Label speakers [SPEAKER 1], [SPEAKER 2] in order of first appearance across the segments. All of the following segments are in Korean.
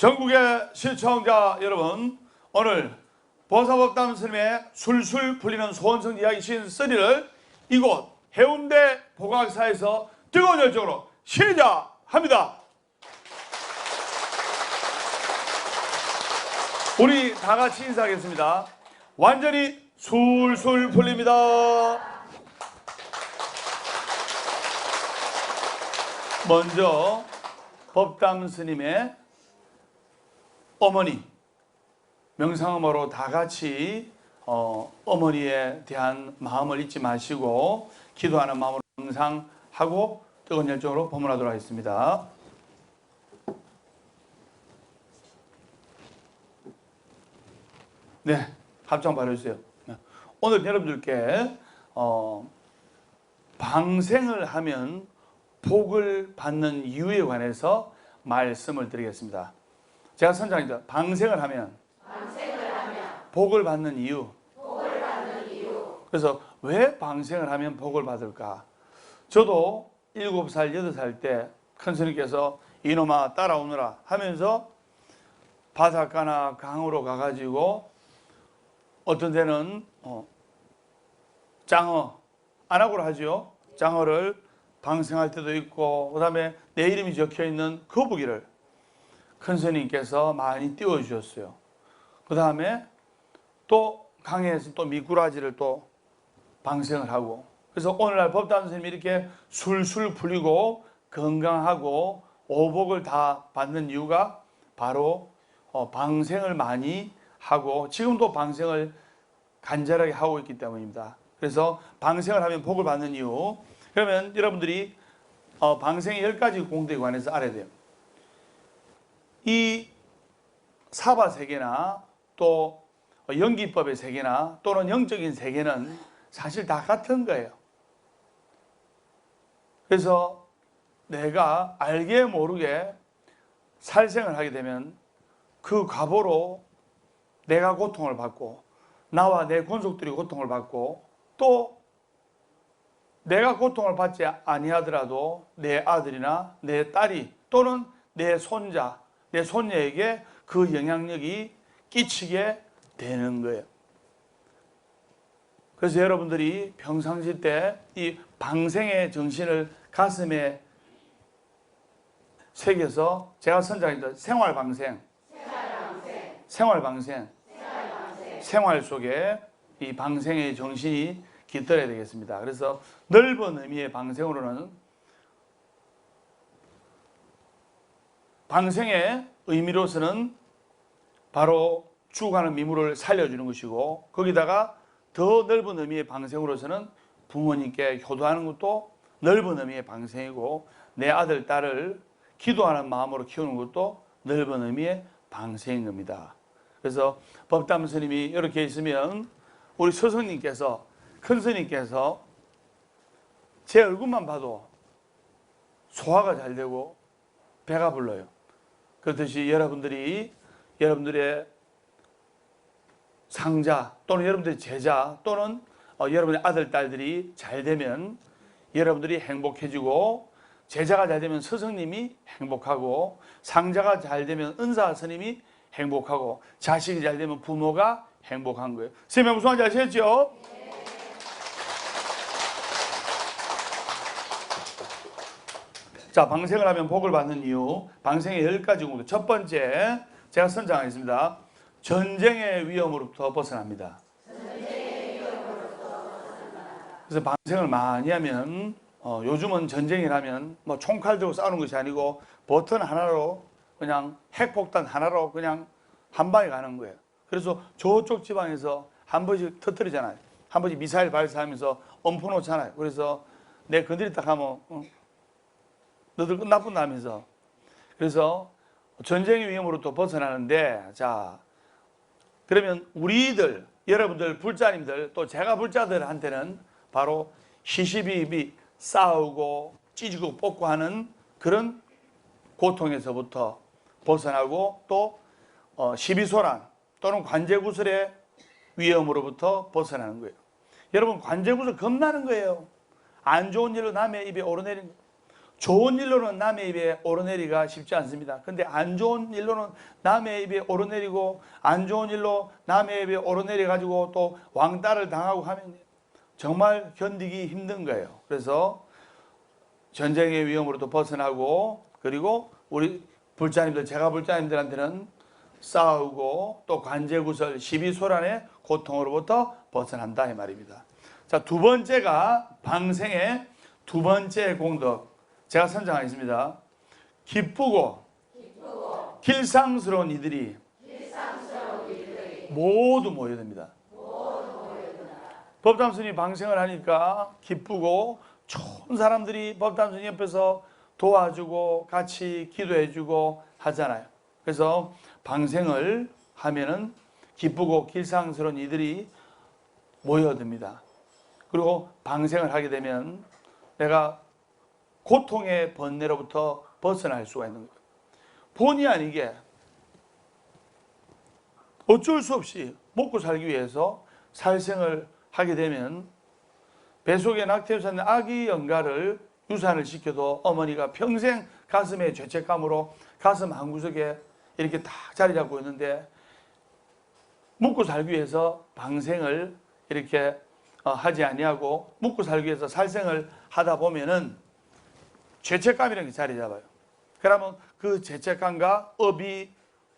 [SPEAKER 1] 전국의 시청자 여러분, 오늘 보사법담 스님의 술술 풀리는 소원성 이야기 시즌 3를 이곳 해운대 보각사에서 뜨거운 열정으로 시작합니다. 우리 다 같이 인사하겠습니다. 완전히 술술 풀립니다. 먼저 법담 스님의 어머니 명상음으로 다 같이 어머니에 대한 마음을 잊지 마시고 기도하는 마음으로 명상하고 뜨거운 열정으로 법문하도록 하겠습니다. 네, 합장 발해주세요. 오늘 여러분들께 방생을 하면 복을 받는 이유에 관해서 말씀을 드리겠습니다. 제가 선장입니다. 방생을 하면 복을 받는 이유. 그래서 왜 방생을 하면 복을 받을까? 저도 7살, 8살 때 큰스님께서 이놈아 따라오너라 하면서 바닷가나 강으로 가가지고 어떤 데는 장어, 안하고로 하죠. 장어를 방생할 때도 있고, 그 다음에 내 이름이 적혀있는 거북이를 큰 스님께서 많이 띄워주셨어요. 그 다음에 또 강에서 또 미꾸라지를 또 방생을 하고, 그래서 오늘날 법담 스님이 이렇게 술술 풀리고 건강하고 오복을 다 받는 이유가 바로 방생을 많이 하고 지금도 방생을 간절하게 하고 있기 때문입니다. 그래서 방생을 하면 복을 받는 이유. 그러면 여러분들이 방생의 10가지 공덕에 관해서 알아야 돼요. 이 사바세계나 또 연기법의 세계나 또는 영적인 세계는 사실 다 같은 거예요. 그래서 내가 알게 모르게 살생을 하게 되면 그 과보로 내가 고통을 받고 나와 내 권속들이 고통을 받고 또 내가 고통을 받지 아니하더라도 내 아들이나 내 딸이 또는 내 손자, 내 손녀에게 그 영향력이 끼치게 되는 거예요. 그래서 여러분들이 평상시 때 이 방생의 정신을 가슴에 새겨서 제가 선장입니다. 생활 속에 이 방생의 정신이 깃들어야 되겠습니다. 그래서 넓은 의미의 방생으로는 방생의 의미로서는 바로 죽어가는 미물을 살려주는 것이고, 거기다가 더 넓은 의미의 방생으로서는 부모님께 효도하는 것도 넓은 의미의 방생이고, 내 아들, 딸을 기도하는 마음으로 키우는 것도 넓은 의미의 방생인 겁니다. 그래서 법담 스님이 이렇게 있으면 우리 스승님께서, 큰 스님께서 제 얼굴만 봐도 소화가 잘 되고 배가 불러요. 그렇듯이 여러분들의 상자 또는 여러분들의 제자 또는 여러분의 아들, 딸들이 잘 되면 여러분들이 행복해지고, 제자가 잘 되면 스승님이 행복하고, 상자가 잘 되면 은사 스님이 행복하고, 자식이 잘 되면 부모가 행복한 거예요. 선생님 무슨 말인지 아시겠죠? 네. 자, 방생을 하면 복을 받는 이유, 방생의 10가지 공덕. 첫 번째, 제가 선정하겠습니다. 전쟁의 위험으로부터 벗어납니다. 그래서 방생을 많이 하면 요즘은 전쟁이라면 뭐 총칼 들고 싸우는 것이 아니고 버튼 하나로 그냥 핵폭탄 하나로 그냥 한 방에 가는 거예요. 그래서 저쪽 지방에서 한 번씩 터뜨리잖아요. 한 번씩 미사일 발사하면서 엄포 놓잖아요. 그래서 내 건드렸다 하면 너들 끝나뿐다 하면서. 그래서 전쟁의 위험으로부터 벗어나는데, 자, 그러면 우리들, 여러분들 불자님들, 또 제가 불자들한테는 바로 시시비비 싸우고 찢고 뽑고 하는 그런 고통에서부터 벗어나고, 또 시비소란 또는 관제구설의 위험으로부터 벗어나는 거예요. 여러분, 관제구설 겁나는 거예요. 안 좋은 일로 남의 입에 오르내리는 거예요. 좋은 일로는 남의 입에 오르내리가 쉽지 않습니다. 근데 안 좋은 일로는 남의 입에 오르내리고 안 좋은 일로 남의 입에 오르내려 가지고 또 왕따를 당하고 하면 정말 견디기 힘든 거예요. 그래서 전쟁의 위험으로도 벗어나고, 그리고 우리 불자님들, 제가 불자님들한테는 싸우고 또 관제구설, 시비소란의 고통으로부터 벗어난다 이 말입니다. 자, 두 번째가 방생의 두 번째 공덕, 제가 선정하겠습니다. 기쁘고 길상스러운 이들이 모두 모여야 됩니다. 법담스님 방생을 하니까 기쁘고 좋은 사람들이 법담스님 옆에서 도와주고 같이 기도해주고 하잖아요. 그래서 방생을 하면은 기쁘고 길상스러운 이들이 모여듭니다. 그리고 방생을 하게 되면 내가 고통의 번뇌로부터 벗어날 수가 있는 거예요. 본의 아니게 어쩔 수 없이 먹고 살기 위해서 살생을 하게 되면 뱃속에 낙태해서 있는 아기 영가를 유산을 시켜도 어머니가 평생 가슴에 죄책감으로 가슴 한구석에 이렇게 딱 자리 잡고 있는데, 먹고 살기 위해서 방생을 이렇게 하지 아니하고 먹고 살기 위해서 살생을 하다 보면은 죄책감이라는 게 자리 잡아요. 그러면 그 죄책감과 업이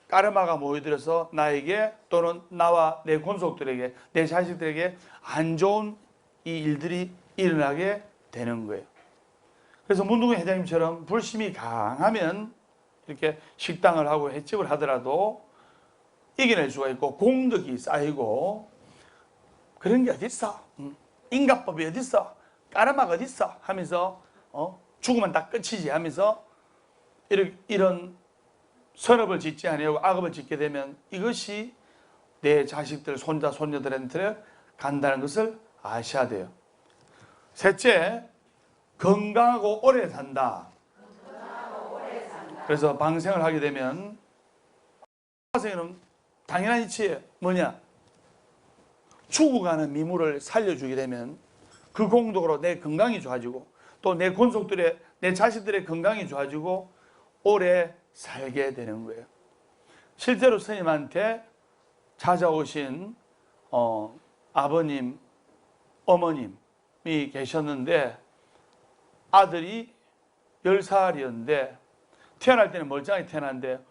[SPEAKER 1] 까르마가 모여들어서 나에게 또는 나와 내 권속들에게, 내 자식들에게 안 좋은 이 일들이 일어나게 되는 거예요. 그래서 문동희 회장님처럼 불심이 강하면 이렇게 식당을 하고 횟집을 하더라도 이겨낼 수가 있고 공덕이 쌓이고, 그런 게 어딨어? 인가법이 어딨어? 까르마가 어딨어? 하면서 죽으면 다 끝이지 하면서 이런 선업을 짓지 아니하고 악업을 짓게 되면 이것이 내 자식들, 손자, 손녀들한테 간다는 것을 아셔야 돼요. 셋째, 건강하고 오래 산다. 그래서 방생을 하게 되면 방생은 당연한 이치예요. 뭐냐? 죽어가는 미물을 살려주게 되면 그 공덕으로 내 건강이 좋아지고 또 내 권속들의, 내 자식들의 건강이 좋아지고 오래 살게 되는 거예요. 실제로 스님한테 찾아오신 아버님, 어머님이 계셨는데 아들이 10살이었는데 태어날 때는 멀쩡하게 태어났는데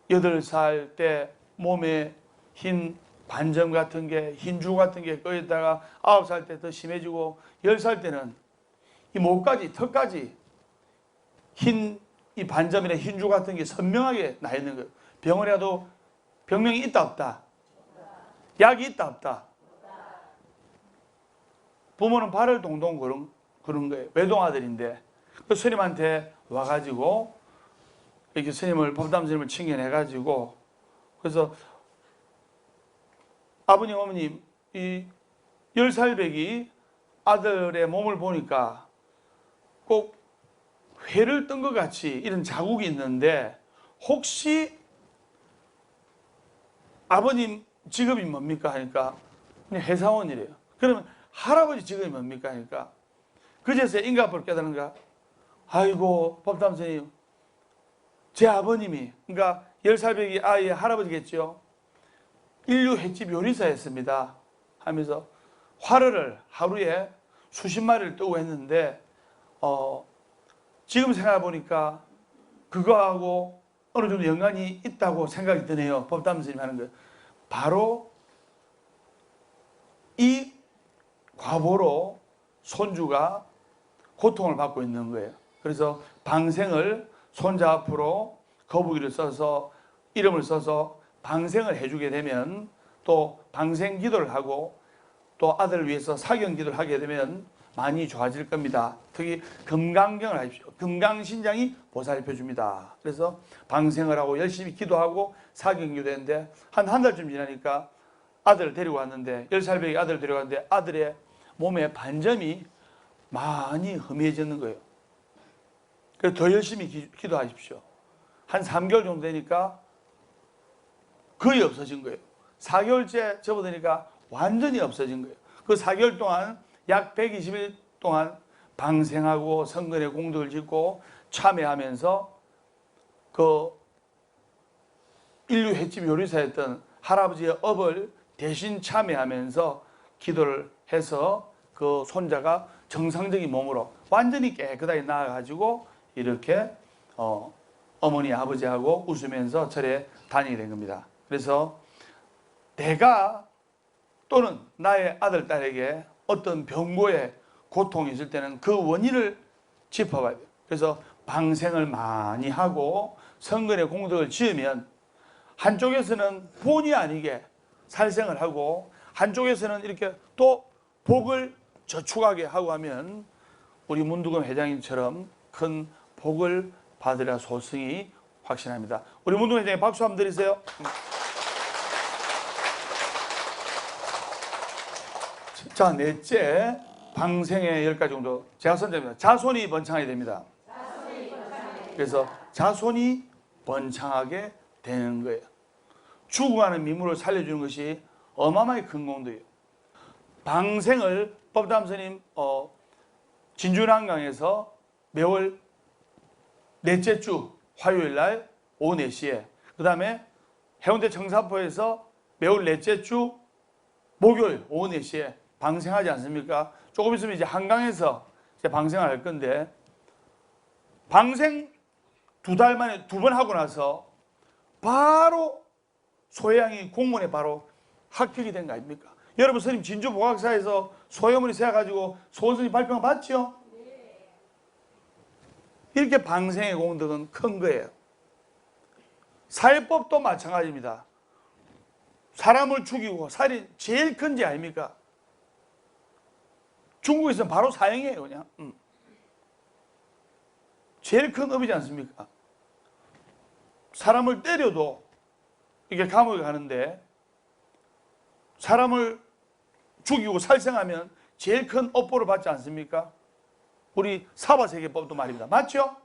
[SPEAKER 1] 8살 때 몸에 흰 반점 같은 게, 흰주 같은 게 꺼있다가 9살 때 더 심해지고 10살 때는 이 목까지, 턱까지 흰 이 반점이나 흰주 같은 게 선명하게 나 있는 거예요. 병원에 가도 병명이 있다 없다? 약이 있다 없다? 부모는 발을 동동 그런 거예요. 외동아들인데 그 스님한테 와가지고 이렇게 스님을, 법담 스님을 칭견해가지고, 그래서 아버님, 어머님, 이 10살배기 아들의 몸을 보니까 꼭 회를 뜬 것 같이 이런 자국이 있는데 혹시 아버님 직업이 뭡니까? 하니까 그냥 회사원이래요. 그러면 할아버지 직업이 뭡니까? 하니까 그제서야 인가법을 깨달은가? 아이고, 법담 스님, 제 아버님이, 그러니까 10살배기 아이의 할아버지겠죠. 인류 횟집 요리사였습니다 하면서 화를 하루에 수십 마리를 뜨고 했는데 지금 생각해 보니까 그거하고 어느 정도 연관이 있다고 생각이 드네요. 법담 스님 하는 거. 바로 이 과보로 손주가 고통을 받고 있는 거예요. 그래서 방생을 손자 앞으로 거북이를 써서, 이름을 써서 방생을 해주게 되면, 또 방생 기도를 하고 또 아들을 위해서 사경 기도를 하게 되면 많이 좋아질 겁니다. 특히 금강경을 하십시오. 금강신장이 보살펴 줍니다. 그래서 방생을 하고 열심히 기도하고 사경 기도했는데 한 달쯤 지나니까 아들을 데리고 왔는데, 10살배기 아들을 데리고 왔는데 아들의 몸에 반점이 많이 흠해지는 거예요. 그래서 더 열심히 기도하십시오. 한 3개월 정도 되니까 거의 없어진 거예요. 4개월째 접어드니까 완전히 없어진 거예요. 그 4개월 동안 약 120일 동안 방생하고 성근의 공덕을 짓고 참여하면서 그 인류 횟집 요리사였던 할아버지의 업을 대신 참여하면서 기도를 해서 그 손자가 정상적인 몸으로 완전히 깨끗하게 나아가지고 이렇게 어머니 아버지하고 웃으면서 절에 다니게 된 겁니다. 그래서 내가 또는 나의 아들 딸에게 어떤 병고에 고통이 있을 때는 그 원인을 짚어봐야 돼요. 그래서 방생을 많이 하고 성근의 공덕을 지으면 한쪽에서는 본의 아니게 살생을 하고 한쪽에서는 이렇게 또 복을 저축하게 하고 하면 우리 문두금 회장님처럼 큰 복을 받으리라 소승이 확신합니다. 우리 문두금 회장님 박수 한번 드리세요. 자, 넷째, 방생의 10가지 정도. 제가 선정합니다. 자손이 번창하게 됩니다. 그래서 자손이 번창하게 되는 거예요. 죽어가는 미물을 살려주는 것이 어마어마하게 큰 공덕이에요. 방생을 법담 스님 진주난강에서 매월 넷째 주 화요일 날 오후 4시에, 그 다음에 해운대 청사포에서 매월 넷째 주 목요일 오후 4시에 방생하지 않습니까? 조금 있으면 이제 한강에서 이제 방생을 할 건데, 방생 2달 만에 2번 하고 나서 바로 소혜양이 공문에 바로 합격이 된 거 아닙니까? 여러분, 스님 진주 보각사에서 소혜어머니 세워가지고 소원스님 발표가 맞죠? 이렇게 방생의 공덕은 큰 거예요. 사회법도 마찬가지입니다. 사람을 죽이고 살인 제일 큰 죄 아닙니까? 중국에서는 바로 사형이에요, 그냥. 제일 큰 업이지 않습니까? 사람을 때려도 이게 감옥에 가는데 사람을 죽이고 살생하면 제일 큰 업보를 받지 않습니까? 우리 사바세계법도 말입니다. 맞죠?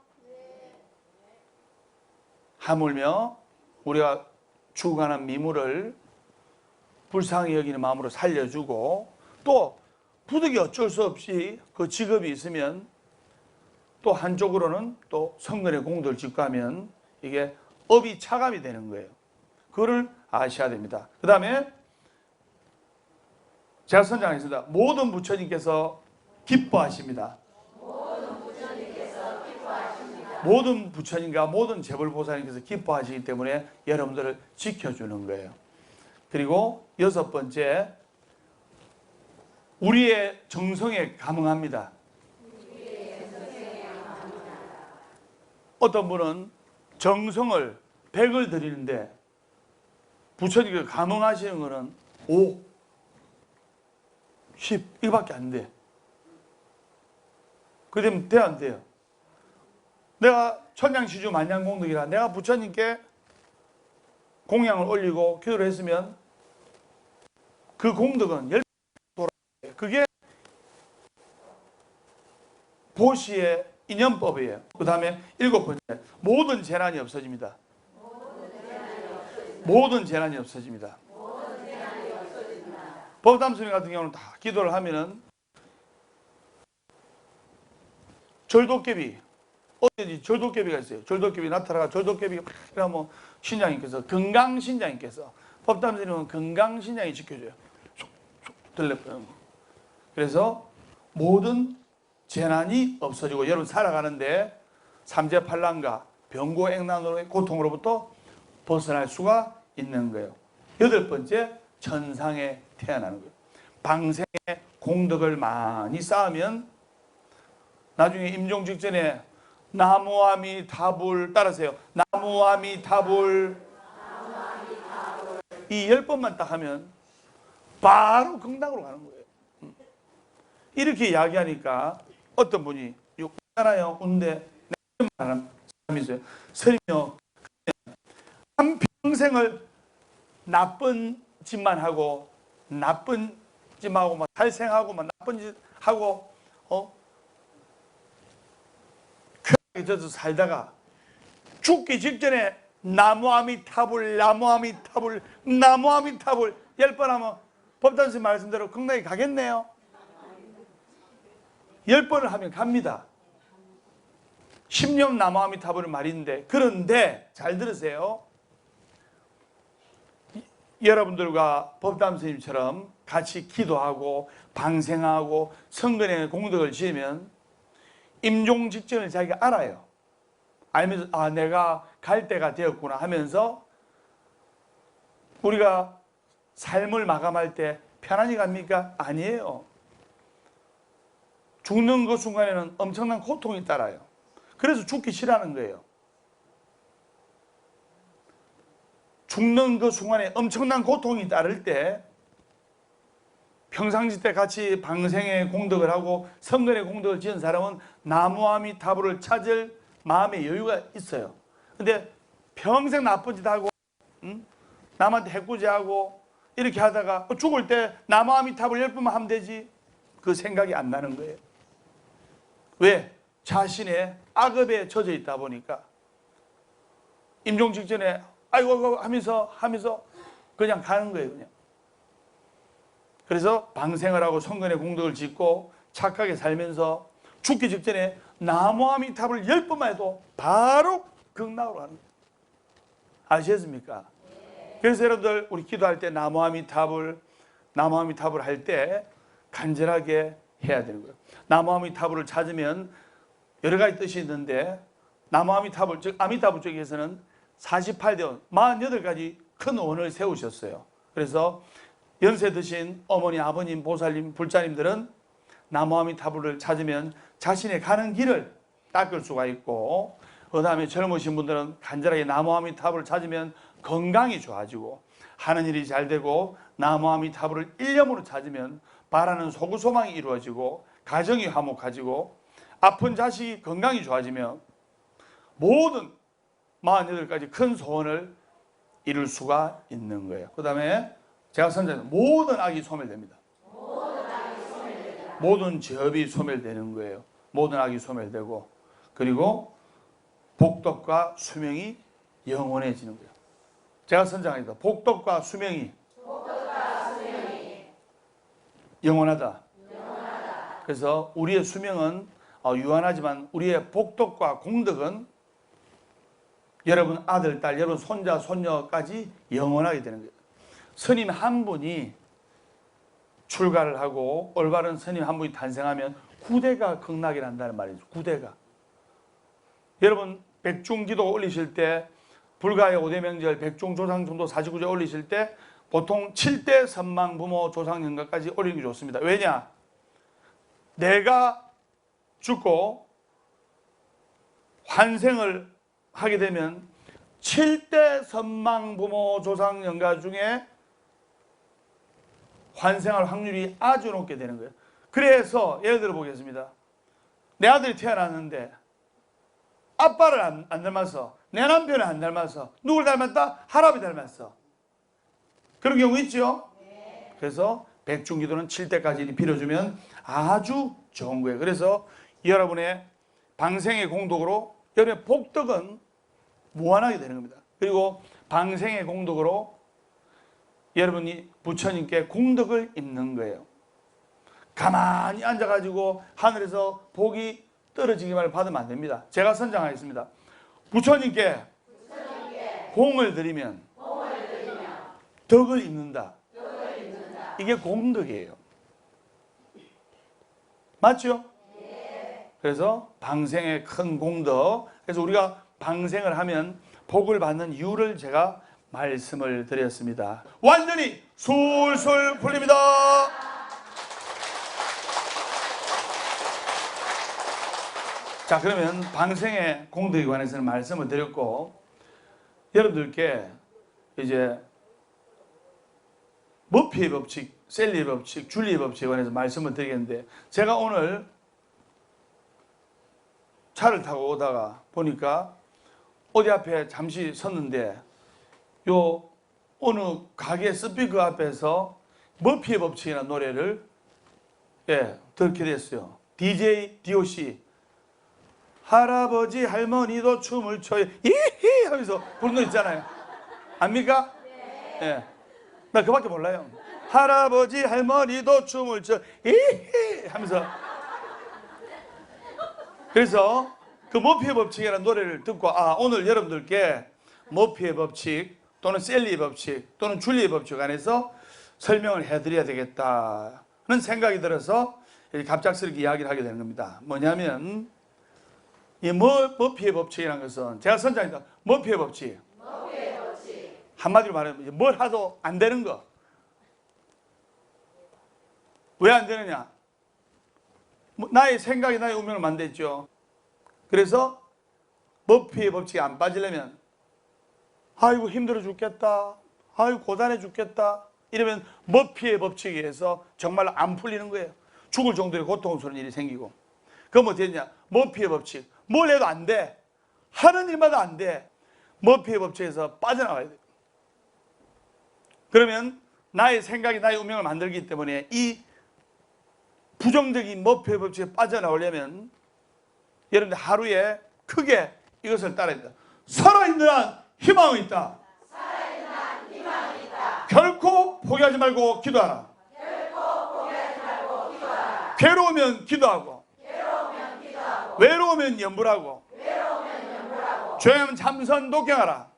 [SPEAKER 1] 하물며 우리가 죽어가는 미물을 불쌍히 여기는 마음으로 살려주고, 또 부득이 어쩔 수 없이 그 직업이 있으면 또 한쪽으로는 또 성근의 공덕을 짓고 하면 이게 업이 차감이 되는 거예요. 그거를 아셔야 됩니다. 그 다음에 제가 선장하겠습니다. 모든 부처님께서 기뻐하십니다. 모든 부처님과 모든 재벌보살님께서 기뻐하시기 때문에 여러분들을 지켜주는 거예요. 그리고 6번째, 우리의 정성에 감응합니다. 어떤 분은 정성을 100을 드리는데 부처님께 감응하시는 것은 5, 10 이거밖에 안 돼. 그러면 돼요, 안 돼요? 내가 천냥시주 만냥공덕이라 내가 부처님께 공양을 올리고 기도를 했으면 그 공덕은 10배 돌아가요. 그게 보시의 인연법이에요. 그 다음에 7번째, 모든 재난이 없어집니다. 모든 재난이 없어집니다. 법담스님 같은 경우는 다 기도를 하면은 절도깨비, 어디 절도깨비가 있어요. 절도깨비 나타나가 절도깨비가 막 이러면 신장님께서, 건강신장님께서, 법담스님은 건강신장이 지켜줘요. 들려버려요. 그래서 모든 재난이 없어지고 여러분 살아가는데 삼재팔랑과 병고액난으로의 고통으로부터 벗어날 수가 있는 거예요. 8번째, 천상에 태어나는 거예요. 방생의 공덕을 많이 쌓으면 나중에 임종 직전에 나무아미타불 따라서요. 나무아미타불. 이 10번만 딱 하면 바로 건강으로 가는 거예요. 이렇게 이야기하니까 어떤 분이 있잖아요. 근데 사람이 있어요. 스님요, 한평생을 나쁜 짓만 하고 나쁜 짓하고 막 살생하고 막 나쁜 짓 하고 쾌락에 젖어 살다가 죽기 직전에 나무아미타불 나무아미타불 나무아미타불 10번 하면 법단스님 말씀대로 건강히 가겠네요. 10번을 하면 갑니다. 10년 나무아미타불은 말인데, 그런데 잘 들으세요. 여러분들과 법담 스님처럼 같이 기도하고 방생하고 성근의 공덕을 지으면 임종 직전을 자기가 알아요. 알면서 아, 내가 갈 때가 되었구나 하면서 우리가 삶을 마감할 때 편안히 갑니까? 아니에요. 죽는 그 순간에는 엄청난 고통이 따라요. 그래서 죽기 싫어하는 거예요. 죽는 그 순간에 엄청난 고통이 따를 때 평상시 때 같이 방생의 공덕을 하고 성근의 공덕을 지은 사람은 나무아미타불을 찾을 마음의 여유가 있어요. 근데 평생 나쁜 짓 하고 남한테 해코지하고 이렇게 하다가 죽을 때 나무아미타불 10번만 하면 되지, 그 생각이 안 나는 거예요. 왜? 자신의 악업에 젖어 있다 보니까 임종 직전에 아이고 하면서 그냥 가는 거예요. 그냥. 그래서 방생을 하고 성근의 공덕을 짓고 착하게 살면서 죽기 직전에 나무아미타불 10번만 해도 바로 극락으로 가는 거예요. 아시겠습니까? 그래서 여러분들 우리 기도할 때 나무아미타불 할 때 간절하게 해야 되는 거예요. 나무아미타불을 찾으면 여러 가지 뜻이 있는데, 나무아미타불, 즉 아미타불 쪽에서는 48대원 48가지 큰 원을 세우셨어요. 그래서 연세 드신 어머니, 아버님, 보살님, 불자님들은 나무아미타불을 찾으면 자신의 가는 길을 닦을 수가 있고, 그 다음에 젊으신 분들은 간절하게 나무아미타불을 찾으면 건강이 좋아지고 하는 일이 잘 되고, 나무아미타불을 일념으로 찾으면 바라는 소구소망이 이루어지고 가정이 화목해지고 아픈 자식이 건강이 좋아지면 모든 48가지 큰 소원을 이룰 수가 있는 거예요. 그 다음에 제가 선전한 모든 악이 소멸됩니다. 모든 죄업이 소멸되는 거예요. 모든 악이 소멸되고, 그리고 복덕과 수명이 영원해지는 거예요. 제가 선정합니다. 복덕과 수명이 영원하다. 그래서 우리의 수명은 유한하지만 우리의 복덕과 공덕은 여러분 아들, 딸, 여러분 손자, 손녀까지 영원하게 되는 거예요. 스님 한 분이 출가를 하고 올바른 스님 한 분이 탄생하면 9대가 극락이 난다는 말이죠. 9대가. 여러분 백중기도 올리실 때, 불가의 5대 명절 백중 조상중도 49조 올리실 때 보통 7대 선망 부모 조상 영가까지 올리는 게 좋습니다. 왜냐? 내가 죽고 환생을 하게 되면 7대 선망 부모 조상 영가 중에 환생할 확률이 아주 높게 되는 거예요. 그래서 예를 들어 보겠습니다. 내 아들이 태어났는데 아빠를 안 닮았어. 내 남편을 안 닮았어. 누굴 닮았다? 할아버지 닮았어. 그런 경우 있죠? 그래서 백중기도는 7대까지 빌어주면 아주 좋은 거예요. 그래서 여러분의 방생의 공덕으로 여러분의 복덕은 무한하게 되는 겁니다. 그리고 방생의 공덕으로 여러분이 부처님께 공덕을 입는 거예요. 가만히 앉아가지고 하늘에서 복이 떨어지기만 받으면 안 됩니다. 제가 선정하겠습니다. 부처님께 공을 들이면 덕을 입는다. 이게 공덕이에요. 맞죠? 그래서 방생의 큰 공덕. 그래서 우리가 방생을 하면 복을 받는 이유를 제가 말씀을 드렸습니다. 완전히 술술 풀립니다. 자, 그러면 방생의 공덕에 관해서는 말씀을 드렸고, 여러분들께 이제 머피의 법칙, 셀리의 법칙, 줄리의 법칙에 관해서 말씀을 드리겠는데, 제가 오늘 차를 타고 오다가 보니까 어디 앞에 잠시 섰는데 요 어느 가게 스피커 앞에서 머피의 법칙이라는 노래를 듣게 됐어요. DJ DOC 할아버지 할머니도 춤을 춰요 이히 하면서 부르는 거 있잖아요. 압니까? 네. 나 그밖에 몰라요. 할아버지 할머니도 춤을 춰 이히 하면서 그래서 그 머피의 법칙이라는 노래를 듣고 오늘 여러분들께 머피의 법칙 또는 셀리의 법칙 또는 줄리의 법칙 안에서 설명을 해드려야 되겠다는 생각이 들어서 갑작스럽게 이야기를 하게 되는 겁니다. 뭐냐면 이 머피의 법칙이라는 것은 제가 선장입니다. 머피의 법칙. 한마디로 말하면 뭘 하도 안 되는 거. 왜 안 되느냐? 나의 생각이 나의 운명을 만들죠. 그래서 머피의 법칙에 안 빠지려면 아이고 힘들어 죽겠다. 아이고 고단해 죽겠다. 이러면 머피의 법칙에 의해서 정말 안 풀리는 거예요. 죽을 정도의 고통스러운 일이 생기고. 그럼 어떻게 되냐? 머피의 법칙. 뭘 해도 안 돼. 하는 일마다 안 돼. 머피의 법칙에서 빠져나가야 돼. 그러면 나의 생각이 나의 운명을 만들기 때문에 이 부정적인 머피의 법칙에 빠져나오려면 여러분들 하루에 크게 이것을 따라야 된다. 살아있는 한 희망이 있다. 결코 포기하지 말고 기도하라. 괴로우면 기도하고 외로우면 염불하고 조용하면 참선 독경하라.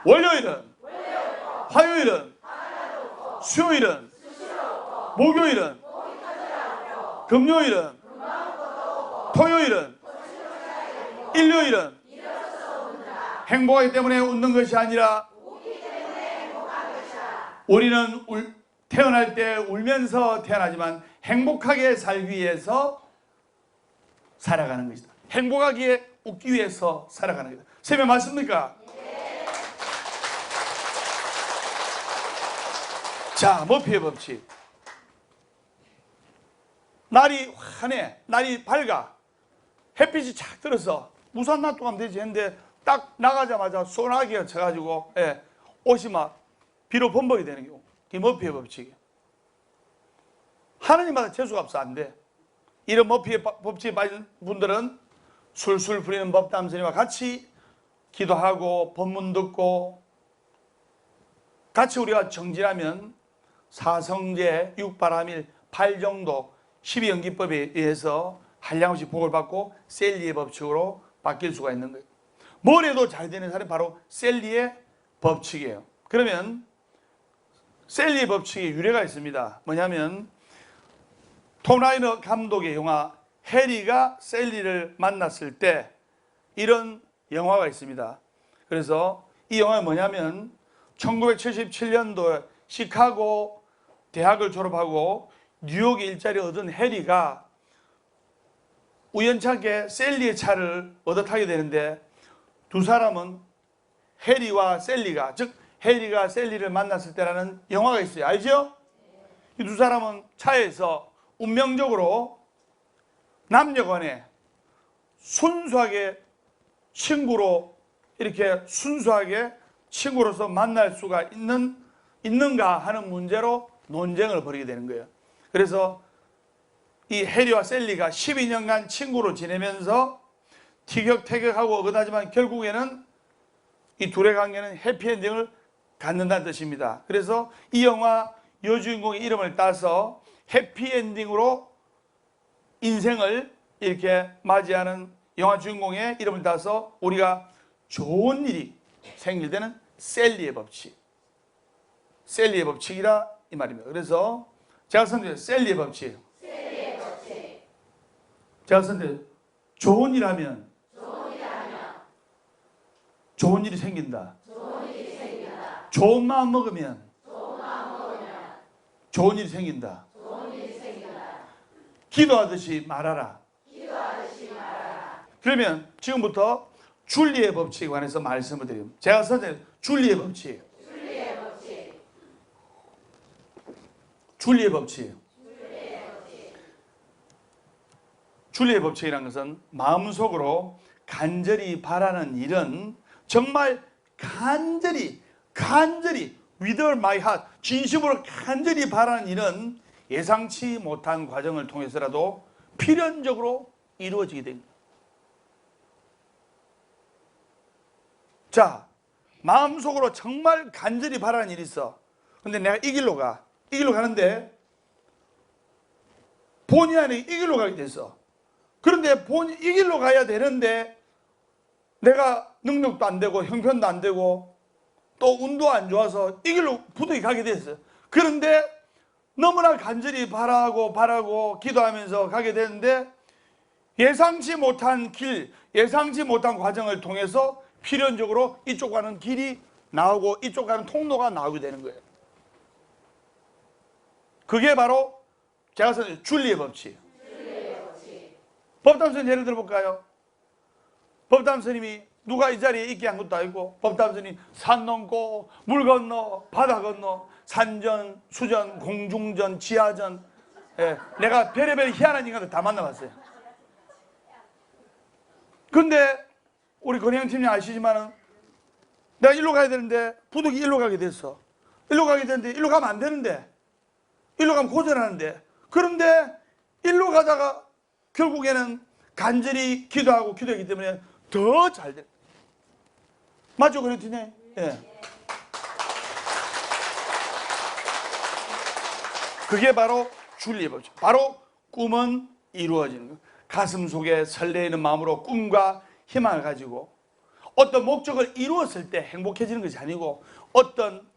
[SPEAKER 1] 월요일은 화요일은 수요일은 목요일은 금요일은 토요일은 일요일은 행복하기 때문에 웃는 것이 아니라 우리는 태어날 때 울면서 태어나지만 행복하게 살기 위해서 살아가는 것이다. 행복하게 웃기 위해서 살아가는 것이다. 세면 맞습니까? 자, 머피의 법칙. 날이 환해, 날이 밝아, 햇빛이 착 들어서 우산 놔두고 가면 되지 했는데 딱 나가자마자 소나기가 쳐가지고 옷이 막 비로 범벅이 되는 경우. 이게 머피의 법칙이에요. 하느님마다 재수가 없어 안 돼. 이런 머피의 법칙에 빠진 분들은 술술 부리는 법담선이와 같이 기도하고 법문 듣고 같이 우리가 정진하면 사성제, 육바라밀, 팔정독, 12연기법에 의해서 한량없이 복을 받고 셀리의 법칙으로 바뀔 수가 있는 거예요. 뭘 해도 잘 되는 사람이 바로 셀리의 법칙이에요. 그러면 셀리의 법칙에 유래가 있습니다. 뭐냐면 톰 라이너 감독의 영화 해리가 셀리를 만났을 때 이런 영화가 있습니다. 그래서 이 영화가 뭐냐면 1977년도에 시카고 대학을 졸업하고 뉴욕에 일자리를 얻은 해리가 우연찮게 셀리의 차를 얻어 타게 되는데 두 사람은 해리와 셀리가, 즉 해리가 셀리를 만났을 때라는 영화가 있어요. 알죠? 이 두 사람은 차에서 운명적으로 남녀간에 순수하게 친구로 이렇게 순수하게 친구로서 만날 수가 있는가 하는 문제로 논쟁을 벌이게 되는 거예요. 그래서 이 해리와 셀리가 12년간 친구로 지내면서 티격태격하고 어긋나지만 결국에는 이 둘의 관계는 해피엔딩을 갖는다는 뜻입니다. 그래서 이 영화 여주인공의 이름을 따서 해피엔딩으로 인생을 이렇게 맞이하는 영화 주인공의 이름을 따서 우리가 좋은 일이 생길 때는 셀리의 법칙, 셀리의 법칙이라 이 말입니다. 그래서 제가 선택한 셀리의 법칙. 제가 선택한 좋은 일 하면 좋은 일이 생긴다. 좋은 마음 먹으면 좋은 일이 생긴다. 기도하듯이 말하라. 그러면 지금부터 줄리의 법칙에 관해서 말씀을 드립니다. 제가 선택한 줄리의 법칙. 줄리의 법칙. 줄리의 법칙이라는 것은 마음속으로 간절히 바라는 일은 정말 간절히 with all my heart 진심으로 간절히 바라는 일은 예상치 못한 과정을 통해서라도 필연적으로 이루어지게 됩니다. 자, 마음속으로 정말 간절히 바라는 일이 있어. 근데 내가 이 길로 가는데 본의 아니게 이 길로 가게 됐어. 그런데 이 길로 가야 되는데 내가 능력도 안 되고 형편도 안 되고 또 운도 안 좋아서 이 길로 부득이 가게 됐어요. 그런데 너무나 간절히 바라고 기도하면서 가게 되는데 예상치 못한 길, 예상치 못한 과정을 통해서 필연적으로 이쪽 가는 길이 나오고 이쪽 가는 통로가 나오게 되는 거예요. 그게 바로 제가 선생님 줄리의 법칙. 법담 선생님 예를 들어볼까요? 법담 선생님이 누가 이 자리에 있게 한 것도 아니고 법담 선생님이 산 넘고 물 건너 바다 건너 산전, 수전, 공중전, 지하전, 내가 별의별 희한한 인간들 다 만나봤어요. 근데 우리 권혜영 팀장님 아시지만은 내가 일로 가야 되는데 부득이 일로 가게 됐어. 일로 가게 되는데 일로 가면 안 되는데 일로 가면 고전하는데 그런데 일로 가다가 결국에는 간절히 기도하고 기도했기 때문에 더 잘 돼. 맞죠, 권혜영 팀장님? 예. 그게 바로 줄리의 법칙. 바로 꿈은 이루어지는 것. 가슴 속에 설레이는 마음으로 꿈과 희망을 가지고 어떤 목적을 이루었을 때 행복해지는 것이 아니고 어떤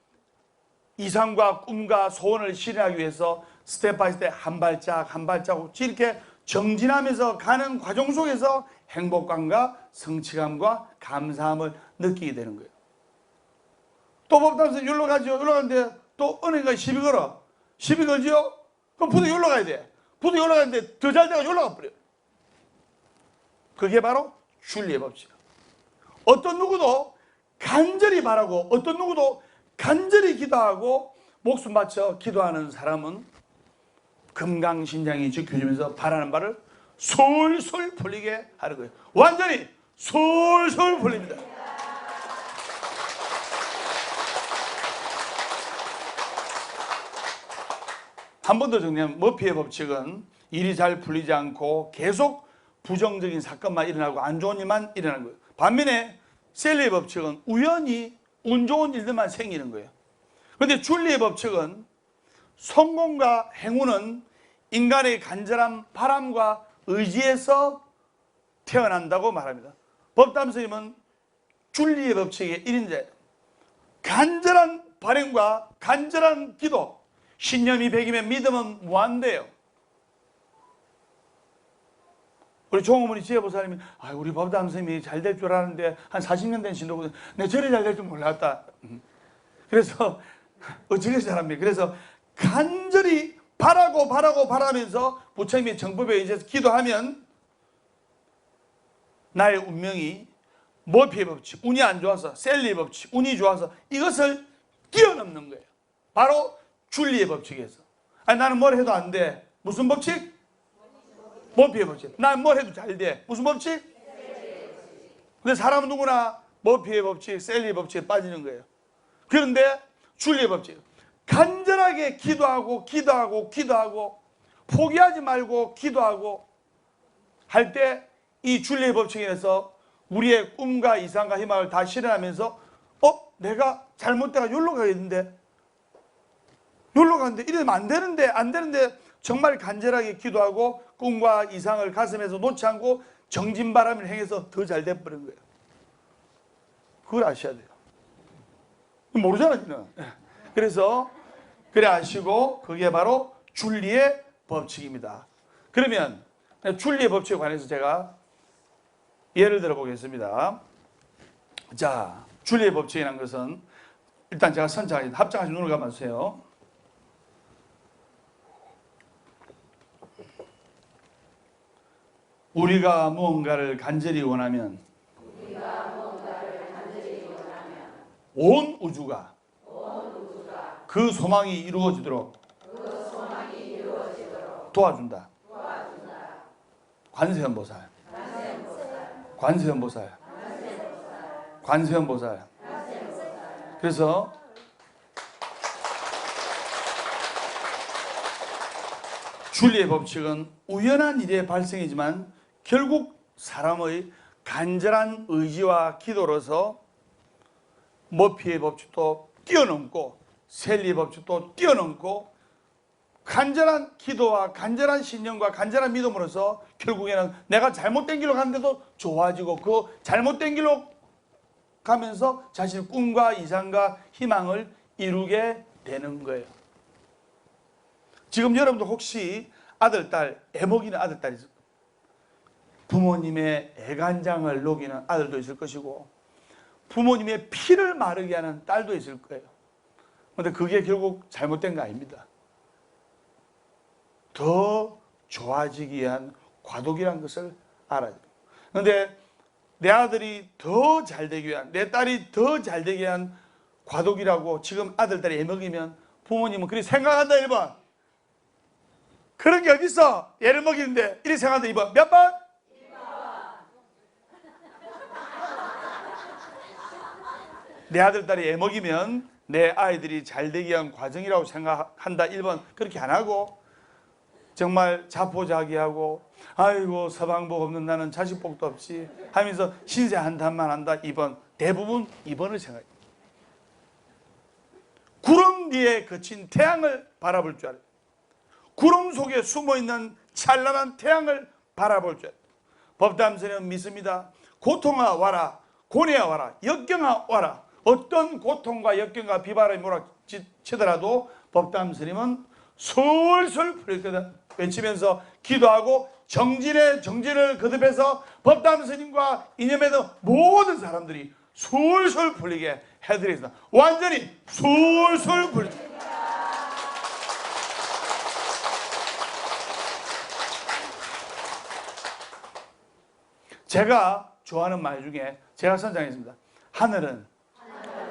[SPEAKER 1] 이상과 꿈과 소원을 실현하기 위해서 스텝 바이 스텝 한 발짝 한 발자국 이렇게 정진하면서 가는 과정 속에서 행복감과 성취감과 감사함을 느끼게 되는 거예요. 또 법담에서 여기로 가죠. 여기로 가는데 또 은행가 시비 걸어. 시비 걸지요? 그럼 부득이 여기로 가야 돼. 부득이 여기로 가는데 더 잘 돼가지고 올라가 버려요. 그게 바로 줄리의 법칙. 어떤 누구도 간절히 바라고 어떤 누구도 간절히 기도하고 목숨 바쳐 기도하는 사람은 금강신장이 지켜주면서 바라는 바를 솔솔 풀리게 하는 거예요. 완전히 솔솔 풀립니다. 한 번 더 정리하면 머피의 법칙은 일이 잘 풀리지 않고 계속 부정적인 사건만 일어나고 안 좋은 일만 일어나는 거예요. 반면에 셀리의 법칙은 우연히 운 좋은 일들만 생기는 거예요. 그런데 줄리의 법칙은 성공과 행운은 인간의 간절한 바람과 의지에서 태어난다고 말합니다. 법담 스님은 줄리의 법칙의 1인자예요. 간절한 발행과 간절한 기도, 신념이 백이면 믿음은 무한대요. 우리 종어머니 지혜보살님이 우리 법담 스님이 잘 될 줄 알았는데 한 40년 된 신도거든. 내 저리 잘 될 줄 몰랐다. 그래서 어찌게 잘합니까? 그래서 간절히 바라면서 부처님의 정법에 의해서 기도하면 나의 운명이 머피의 법칙, 운이 안 좋아서 셀리의 법칙, 운이 좋아서 이것을 뛰어넘는 거예요. 바로 줄리의 법칙에서. 나는 뭘 해도 안 돼. 무슨 법칙? 머피의 법칙. 나는 뭘 해도 잘 돼. 무슨 법칙? 근데 사람은 누구나 머피의 법칙, 셀리의 법칙에 빠지는 거예요. 그런데 줄리의 법칙. 간절하게 기도하고 포기하지 말고 기도하고 할 때 이 줄리의 법칙에서 우리의 꿈과 이상과 희망을 다 실현하면서 내가 잘못돼가 여기로 가겠는데 여기로 가는데 이러면 안 되는데 정말 간절하게 기도하고 꿈과 이상을 가슴에서 놓지 않고 정진바람을 행해서 더 잘 돼버린 거예요. 그걸 아셔야 돼요. 모르잖아요. 그래서 그래 아시고 그게 바로 줄리의 법칙입니다. 그러면 줄리의 법칙에 관해서 제가 예를 들어 보겠습니다. 자, 줄리의 법칙이라는 것은 일단 제가 선창하겠습니다. 합장하신 눈을 감아주세요. 우리가 무언가를 간절히 원하면 온 우주가 그 소망이 이루어지도록 도와준다. 관세음보살. 그래서 줄리의 법칙은 우연한 일의 발생이지만 결국 사람의 간절한 의지와 기도로서 머피의 법칙도 뛰어넘고 셀리의 법칙도 뛰어넘고 간절한 기도와 간절한 신념과 간절한 믿음으로서 결국에는 내가 잘못된 길로 갔는데도 좋아지고, 그 잘못된 길로 가면서 자신의 꿈과 이상과 희망을 이루게 되는 거예요. 지금 여러분들 혹시 아들, 딸, 애먹이는 아들, 딸이 있을 거예요. 부모님의 애간장을 녹이는 아들도 있을 것이고, 부모님의 피를 마르게 하는 딸도 있을 거예요. 그런데 그게 결국 잘못된 거 아닙니다. 더 좋아지기 위한 과도기라는 것을 알아야 돼요. 그런데 내 아들이 더 잘되기 위한, 내 딸이 더 잘되기 위한 과도기라고 지금 아들, 딸이 애먹이면 부모님은 그렇게 생각한다 1번. 그런 게 어딨어? 얘를 먹이는데 이렇게 생각한다 2번. 몇 번? 2번. 내 아들, 딸이 애먹이면 내 아이들이 잘되기 위한 과정이라고 생각한다 1번. 그렇게 안 하고 정말 자포자기하고 아이고 서방복 없는 나는 자식복도 없이 하면서 신세 한탄만 한다 2번. 대부분 2번을 생각해요. 구름 뒤에 그친 태양을 바라볼 줄 알아요. 구름 속에 숨어있는 찬란한 태양을 바라볼 줄 알아요. 법담스는 믿습니다. 고통아 와라, 고뇌아 와라, 역경아 와라. 어떤 고통과 역경과 비바람이 몰아치더라도 법담스님은 술술 풀거든 외치면서 기도하고 정진의 정진을 거듭해서 법담스님과 이념에도 모든 사람들이 술술 풀리게 해드리겠습니다. 완전히 술술 풀리게. 제가 좋아하는 말 중에 제가 선장했습니다. 하늘은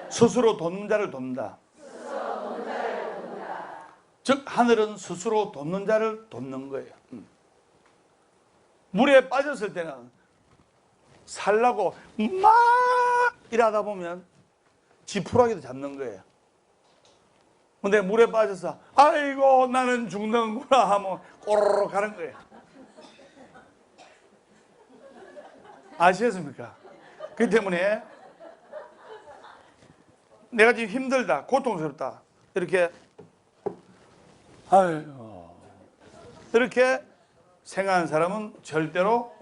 [SPEAKER 1] 스스로 돕는 자를 돕는다. 즉 하늘은 스스로 돕는 자를 돕는 거예요. 물에 빠졌을 때는 살라고 막 일하다 보면 지푸라기도 잡는 거예요. 근데 물에 빠져서 아이고 나는 죽는구나 하면 꼬르륵 가는 거예요. 아시겠습니까? 그렇기 때문에 내가 지금 힘들다, 고통스럽다 이렇게 아유 이렇게 생각하는 사람은 절대로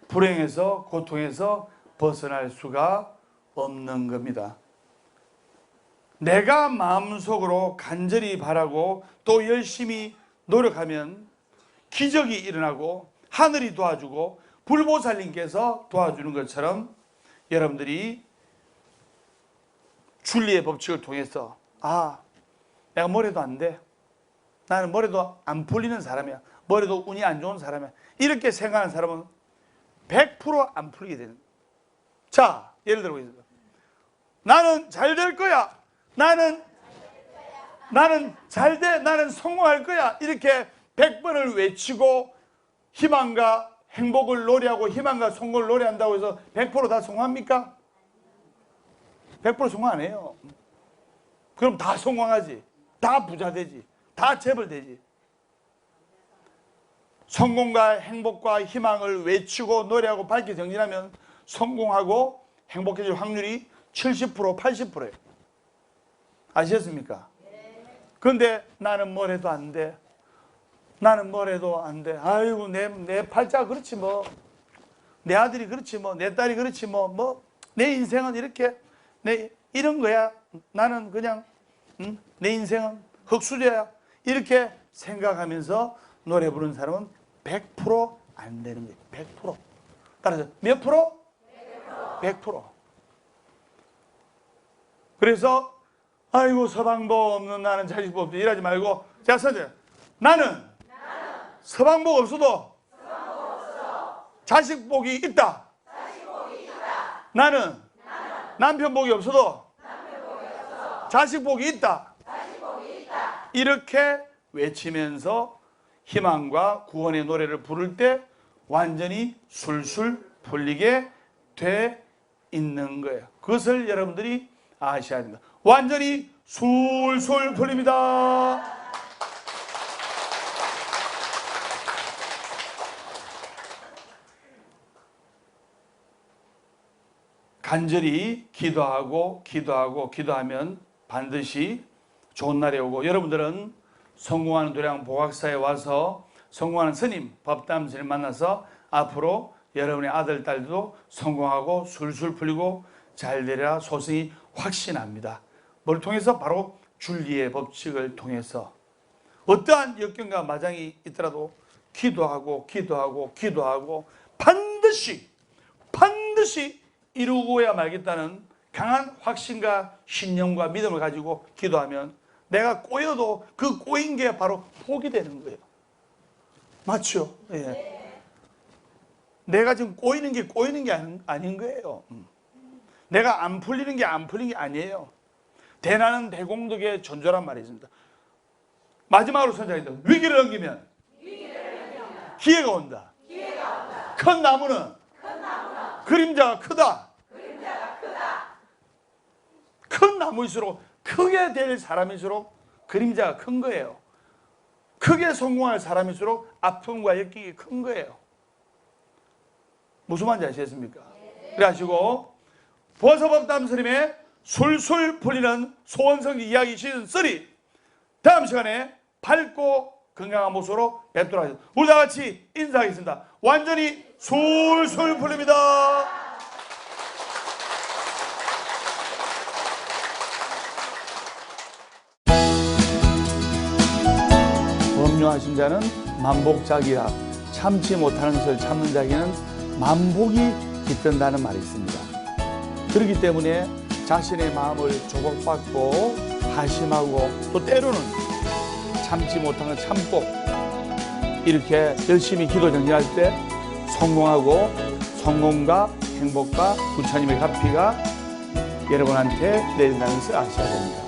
[SPEAKER 1] 불행에서 고통에서 벗어날 수가 없는 겁니다. 내가 마음속으로 간절히 바라고 또 열심히 노력하면 기적이 일어나고 하늘이 도와주고 불보살님께서 도와주는 것처럼 여러분들이 줄리의 법칙을 통해서 내가 뭐래도 안 돼. 나는 뭐래도 안 풀리는 사람이야. 뭐래도 운이 안 좋은 사람이야. 이렇게 생각하는 사람은 100% 안 풀리게 되는 거예요. 자, 예를 들어 보겠습니다. 나는 잘 될 거야. 나는 잘 돼. 나는 성공할 거야. 이렇게 100번을 외치고 희망과 행복을 노래하고 희망과 성공을 노래한다고 해서 100% 다 성공합니까? 100% 성공 안 해요. 그럼 다 성공하지. 다 부자 되지. 다 재벌 되지. 성공과 행복과 희망을 외치고 노래하고 밝게 정진하면 성공하고 행복해질 확률이 70% 80%예요. 아시겠습니까? 그런데 나는 뭘 해도 안 돼. 나는 뭘 해도 안 돼. 아이고 내 팔자가 그렇지 뭐. 내 아들이 그렇지 뭐. 내 딸이 그렇지 뭐. 내 인생은 이렇게 이런 거야. 나는 그냥 내 인생은 흙수저야. 이렇게 생각하면서 노래 부르는 사람은 100% 안 되는 거예요. 100%. 따라서 몇 프로? 100%. 그래서 아이고 서방복 없는 나는 자식복 없다 이러지 말고 자 선생님 나는 서방복 없어도 자식복이 있다. 나는 남편복이 없어도 자식복이 있다. 이렇게 외치면서 희망과 구원의 노래를 부를 때 완전히 술술 풀리게 돼 있는 거예요. 그것을 여러분들이 아셔야 됩니다. 완전히 술술 풀립니다. 간절히 기도하면 반드시 좋은 날이 오고 여러분들은 성공하는 도량 보각사에 와서 성공하는 스님, 법담 스님 만나서 앞으로 여러분의 아들, 딸도 성공하고 술술 풀리고 잘 되리라 소승이 확신합니다. 뭘 통해서? 바로 줄기의 법칙을 통해서 어떠한 역경과 마장이 있더라도 기도하고 반드시 이루고야 말겠다는 강한 확신과 신념과 믿음을 가지고 기도하면 내가 꼬여도 그 꼬인 게 바로 복이 되는 거예요. 맞죠? 예. 내가 지금 꼬이는 게 아닌 거예요. 내가 안 풀리는 게 안 풀린 게 아니에요. 대나는 대공덕의 전조란 말이 있습니다. 마지막으로 선장입니다. 위기를 넘기면 기회가 온다. 큰 나무는 그림자가 크다. 큰 나무일수록 크게 될 사람일수록 그림자가 큰 거예요. 크게 성공할 사람일수록 아픔과 역경이 큰 거예요. 무슨 말인지 아시겠습니까? 그래가지고 보서법담 스님의 술술 풀리는 소원성지 이야기 시즌 3 다음 시간에 밝고 건강한 모습으로 뵙도록 하겠습니다. 우리 다 같이 인사하겠습니다. 완전히 술술 풀립니다. 법요하신 자는 만복자기라 참지 못하는 것을 참는 자기는 만복이 깃든다는 말이 있습니다. 그렇기 때문에 자신의 마음을 조곡받고 하심하고 또 때로는 참지 못하는 참복 이렇게 열심히 기도 정진할 때 성공하고 성공과 행복과 부처님의 가피가 여러분한테 내린다는 것을 아셔야 됩니다.